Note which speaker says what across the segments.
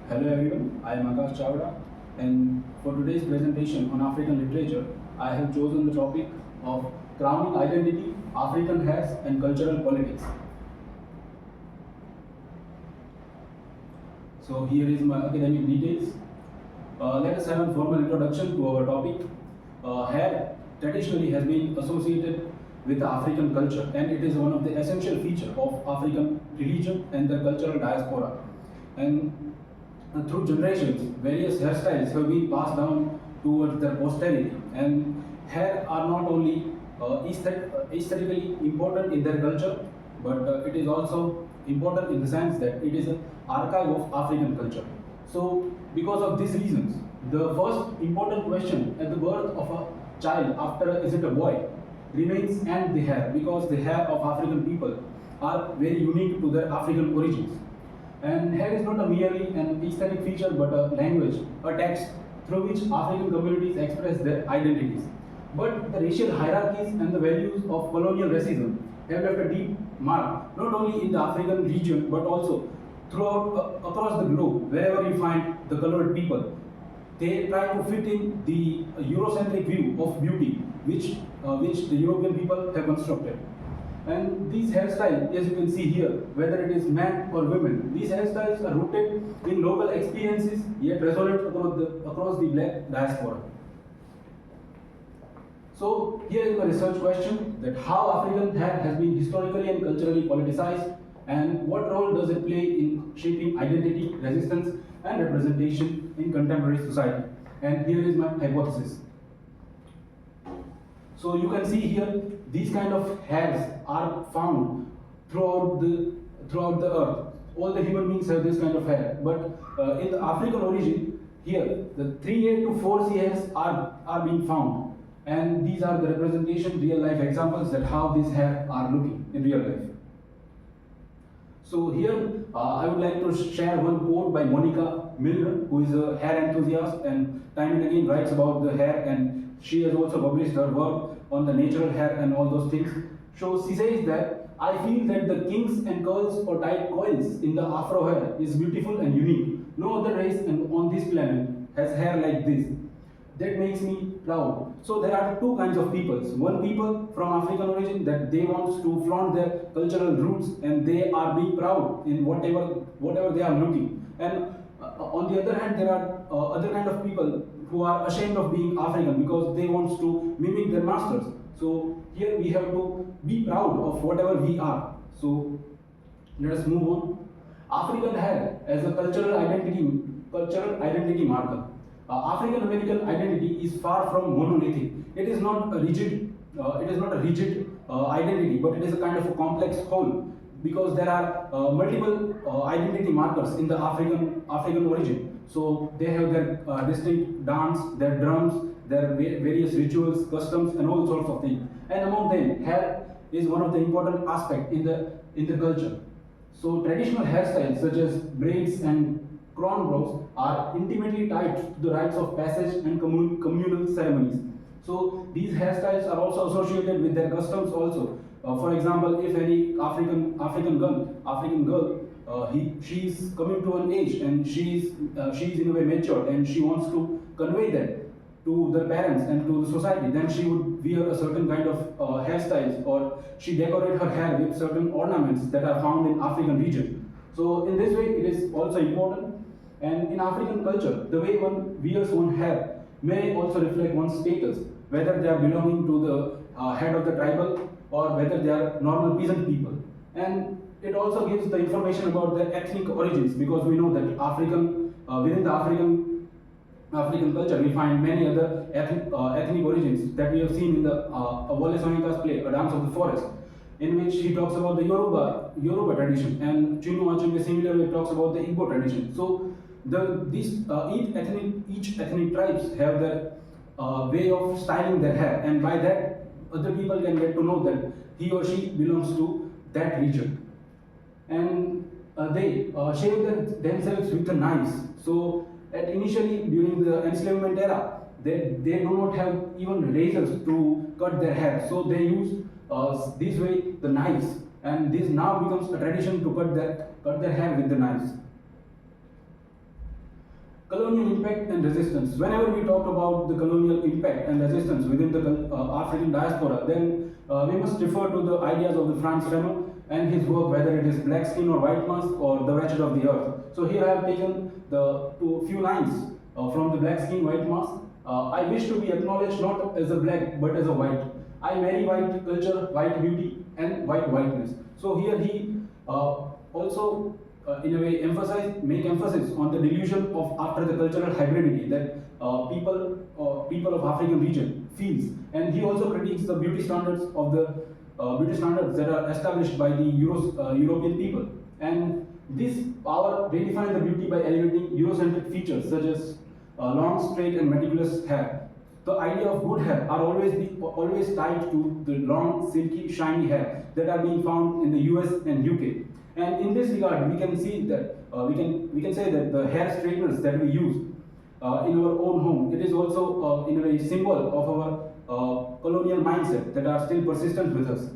Speaker 1: Hello everyone, I am Akash Chawda, and for today's presentation on African literature, I have chosen the topic of crowning identity, African hairs, and cultural politics. So here is my academic details. Let us have a formal introduction to our topic. Hair traditionally has been associated with African culture, and it is one of the essential features of African religion and the cultural diaspora. And through generations, various hairstyles have been passed down towards their posterity, and hair are not only aesthetically important in their culture, but it is also important in the sense that it is an archive of African culture. So, because of these reasons, the first important question at the birth of a child after is it a boy remains and the hair, because the hair of African people are very unique to their African origins. And hair is not a merely an aesthetic feature but a language, a text through which African communities express their identities. But the racial hierarchies and the values of colonial racism have left a deep mark not only in the African region but also throughout across the globe. Wherever you find the colored people, they try to fit in the Eurocentric view of beauty, which the European people have constructed. And these hairstyles, as you can see here, whether it is men or women, these hairstyles are rooted in local experiences yet resonate across the black diaspora. So here is my research question, that how African hair has been historically and culturally politicized, and what role does it play in shaping identity, resistance, and representation in contemporary society. And here is my hypothesis. So you can see here, these kind of hairs are found throughout the earth. All the human beings have this kind of hair, but in the African origin, here the 3A to 4C hairs are being found, and these are the representation, real life examples that how these hair are looking in real life. So here I would like to share one quote by Monica Milner, who is a hair enthusiast and time and again writes about the hair, and she has also published her work on the natural hair and all those things. So she says that I feel that the kinks and curls or tight coils in the afro hair is beautiful and unique. No other race on this planet has hair like this. That makes me proud. So there are two kinds of peoples. One people from African origin that they want to flaunt their cultural roots and they are being proud in whatever they are looking. And on the other hand, there are other kind of people who are ashamed of being African because they want to mimic their masters. So here we have to be proud of whatever we are. So let us move on. African hair as a cultural identity marker. African American identity is far from monolithic. It is not a rigid. Identity, but it is a kind of a complex whole because there are multiple identity markers in the African origin. So they have their distinct dance, their drums, their various rituals, customs, and all sorts of things. And among them, hair is one of the important aspect in the culture. So traditional hairstyles such as braids and cornrows are intimately tied to the rites of passage and communal ceremonies. So these hairstyles are also associated with their customs also. For example, if any African girl, she is coming to an age and she is in a way matured and she wants to convey that to the parents and to the society, then she would wear a certain kind of hairstyles, or she decorate her hair with certain ornaments that are found in African region. So in this way, it is also important. And in African culture, the way one wears one's hair may also reflect one's status, whether they are belonging to the head of the tribal or whether they are normal peasant people. And it also gives the information about their ethnic origins, because we know that within the African culture, we find many other ethnic origins that we have seen in the Wole Soyinka's play, A Dance of the Forest, in which he talks about the Yoruba tradition, and Chinua Achebe similarly talks about the Igbo tradition. So each ethnic tribes have their way of styling their hair, and by that other people can get to know that he or she belongs to that region. And they shave themselves with the knives. So initially during the enslavement era, they do not have even razors to cut their hair. So they use this way the knives, and this now becomes a tradition to cut their hair with the knives. Colonial impact and resistance. Whenever we talk about the colonial impact and resistance within the African diaspora, then we must refer to the ideas of the Frantz Fanon and his work, whether it is Black Skin or White Mask or The Wretched of the Earth. So here I have taken the few lines from the Black Skin, White Mask. I wish to be acknowledged not as a black but as a white. I marry white culture, white beauty, and white whiteness. So here he also in a way make emphasis on the delusion of after the cultural hybridity that people of African region feels, and he also critiques the beauty standards of the beauty standards that are established by the European people, and this power redefines the beauty by elevating Eurocentric features such as long, straight, and meticulous hair. The idea of good hair are always tied to the long, silky, shiny hair that are being found in the US and UK. And in this regard, we can see that we can say that the hair straighteners that we use in our own home, it is also in a way symbol of our colonial mindset that are still persistent with us.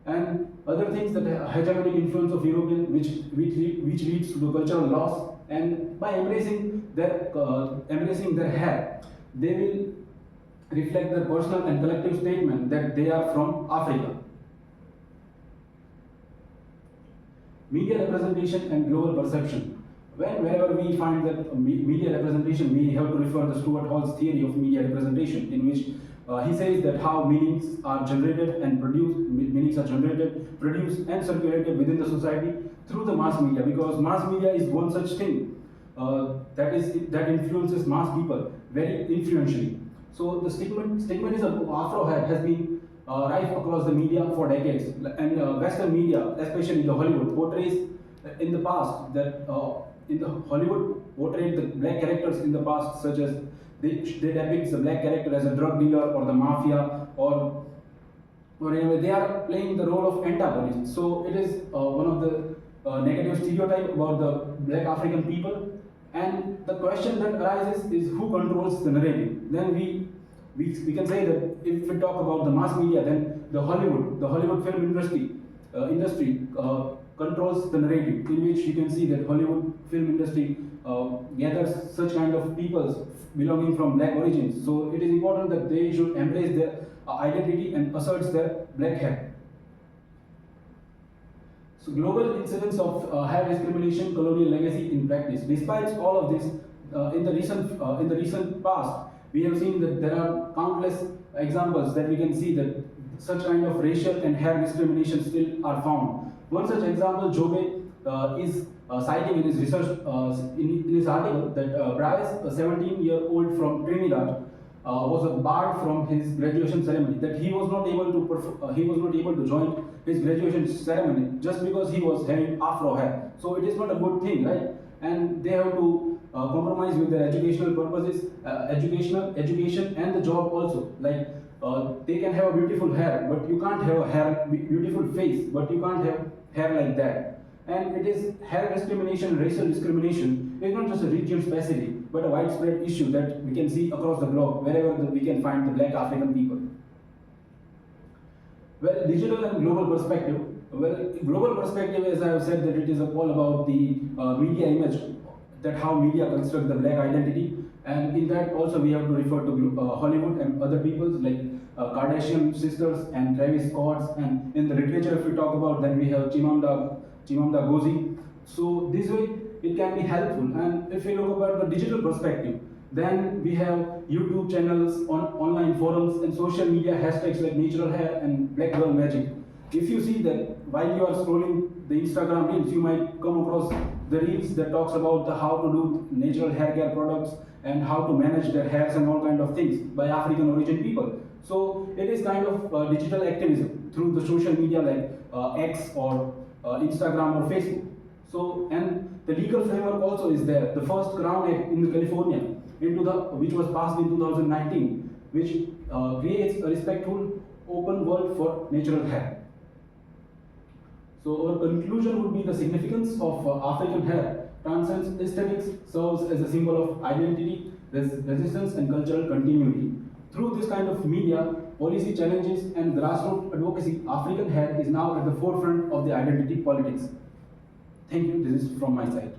Speaker 1: And other things that hegemonic influence of European, which leads to the cultural loss, and by embracing their hair, they will reflect their personal and collective statement that they are from Africa. Media representation and global perception. Whenever we find that media representation, we have to refer to Stuart Hall's theory of media representation, in which he says that how meanings are generated, produced, and circulated within the society through the mass media. Because mass media is one such thing that influences mass people very influentially. So the stigmatism of Afro hair has been rife across the media for decades, and Western media, especially the Hollywood, portrays in the past that in the Hollywood portrayed the black characters in the past, such as they depict the black character as a drug dealer or the mafia, or anyway, they are playing the role of antagonists. So it is one of the negative stereotype about the black African people. And the question that arises is who controls the narrative. Then we can say that if we talk about the mass media, then the Hollywood film industry controls the narrative, in which you can see that Hollywood film industry gathers such kind of peoples belonging from black origins. So it is important that they should embrace their identity and asserts their black hair. So global incidence of hair discrimination, colonial legacy in practice. Despite all of this, in the recent past, we have seen that there are countless examples that we can see that such kind of racial and hair discrimination still are found. One such example, Jobe is citing in his research in his article that Bryce, a 17-year-old from Trinidad, was barred from his graduation ceremony. That he was not able to join his graduation ceremony just because he was having Afro hair. So it is not a good thing, right? And they have to compromise with their educational purposes, education, and the job also. Like they can have a beautiful hair, but you can't have a beautiful face, but you can't have hair like that. And it is hair discrimination, racial discrimination is not just a region specific, but a widespread issue that we can see across the globe, wherever we can find the black African people. Well, digital and global perspective. Well, global perspective, as I have said, that it is all about the media image, that how media construct the black identity, and in that also we have to refer to Hollywood and other peoples like Kardashian sisters and Travis Scott, and in the literature if we talk about, then we have Chimamanda Ngozi. So this way it can be helpful. And if we look about the digital perspective, then we have YouTube channels, online forums, and social media hashtags like natural hair and black girl magic. If you see that while you are scrolling the Instagram reels, you might come across the reels that talks about how to do natural hair care products and how to manage their hairs and all kind of things by African origin people. So it is kind of digital activism through the social media like X or Instagram or Facebook. So, and the legal framework also is there. The first Crown Act in California, which was passed in 2019, which creates a respectful open world for natural hair. So our conclusion would be the significance of African hair transcends aesthetics, serves as a symbol of identity, resistance, and cultural continuity. Through this kind of media, policy challenges, and grassroots advocacy, African hair is now at the forefront of the identity politics. Thank you. This is from my side.